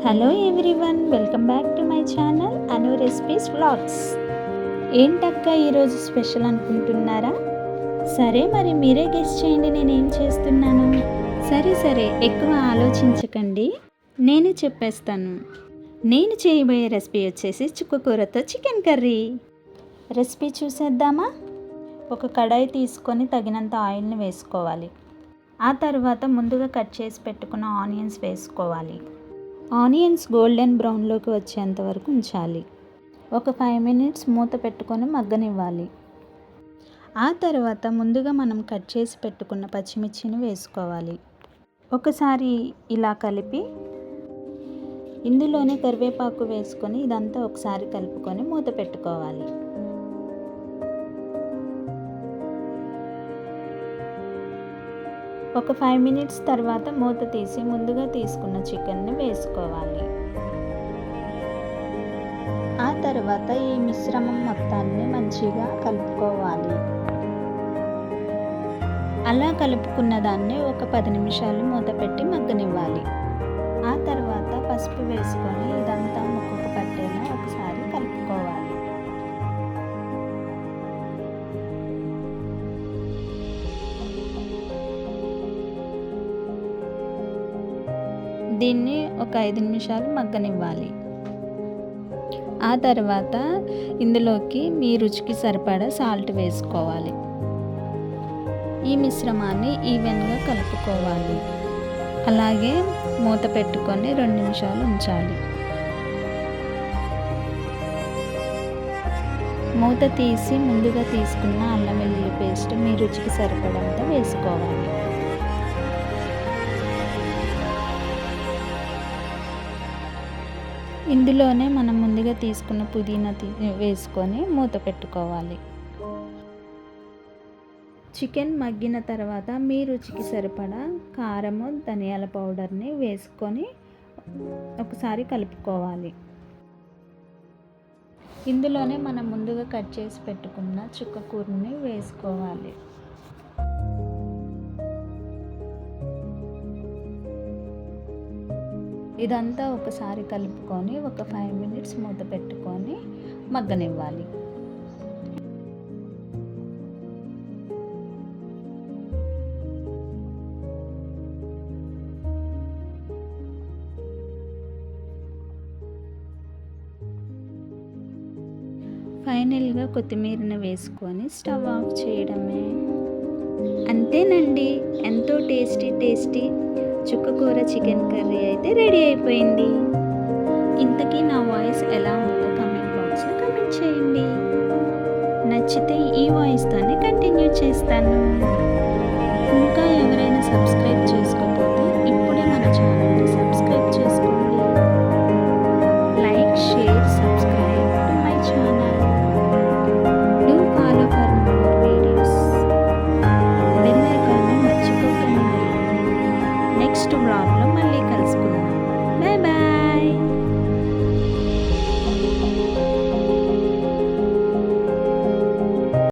Hello everyone, welcome back to my channel Anu recipes vlogs. ఏంటక్క ఈరోజు special అనుకుంటున్నారా? సరే, మరి మీరే గెస్ చేయండి నేనేం చేస్తున్నాను. సరే ఎక్కువ ఆలోచించకండి, నేను చెప్పేస్తాను. నేను చేయబోయే రెసిపీ వచ్చేసి చుక్కకూరతో చికెన్ కర్రీ. రెసిపీ చూసేద్దామా? ఒక కడాయి తీసుకొని తగినంత ఆయిల్ని వేసుకోవాలి. ఆ తర్వాత ముందుగా కట్ చేసి పెట్టుకున్న ఆనియన్స్ వేసుకోవాలి. ఆనియన్స్ గోల్డెన్ బ్రౌన్లోకి వచ్చేంత వరకు ఉంచాలి. ఒక 5 మినిట్స్ మూత పెట్టుకొని మగ్గనివ్వాలి. ఆ తర్వాత ముందుగా మనం కట్ చేసి పెట్టుకున్న పచ్చిమిర్చిని వేసుకోవాలి. ఒకసారి ఇలా కలిపి ఇందులోనే కరివేపాకు వేసుకొని ఇదంతా ఒకసారి కలుపుకొని మూత పెట్టుకోవాలి. ఒక 5 మినిట్స్ తర్వాత మూత తీసి ముందుగా తీసుకున్న చికెన్ని వేసుకోవాలి. ఆ తర్వాత ఈ మిశ్రమం మొత్తాన్ని మంచిగా కలుపుకోవాలి. అలా కలుపుకున్న దాన్ని ఒక 10 నిమిషాలు మూత పెట్టి మగ్గనివ్వాలి. ఆ తర్వాత పసుపు వేసుకొని ఇదంతా ముక్కకు పట్టేలా ఒకసారి కలుపుకోవాలి. దీన్ని ఒక 5 నిమిషాలు మగ్గనివ్వాలి. ఆ తర్వాత ఇందులోకి మీ రుచికి సరిపడా సాల్ట్ వేసుకోవాలి. ఈ మిశ్రమాన్ని ఈవెన్గా కలుపుకోవాలి. అలాగే మూత పెట్టుకొని 2 నిమిషాలు ఉంచాలి. మూత తీసి ముందుగా తీసుకున్న అల్లం వెల్లుల్లి పేస్ట్ మీ రుచికి సరిపడంత వేసుకోవాలి. ఇందులోనే మనం ముందుగా తీసుకున్న పుదీనా వేసుకొని మూత పెట్టుకోవాలి. చికెన్ మగ్గిన తర్వాత మీ రుచికి సరిపడా కారము, ధనియాల పౌడర్ని వేసుకొని ఒకసారి కలుపుకోవాలి. ఇందులోనే మనం ముందుగా కట్ చేసి పెట్టుకున్న చుక్కకూరని వేసుకోవాలి. ఇదంతా ఒకసారి కలుపుకొని ఒక 5 మినిట్స్ మూత పెట్టుకొని మగ్గనివ్వాలి. ఫైనల్గా కొత్తిమీరని వేసుకొని స్టవ్ ఆఫ్ చేయడమే. అంతేనండి, ఎంతో టేస్టీ చుక్కకూర చికెన్ కర్రీ అయితే రెడీ అయిపోయింది. ఇంతకీ నా వాయిస్ ఎలా ఉందో కామెంట్ బాక్స్లో కామెంట్ చేయండి. నచ్చితే ఈ వాయిస్తోనే కంటిన్యూ చేస్తాను.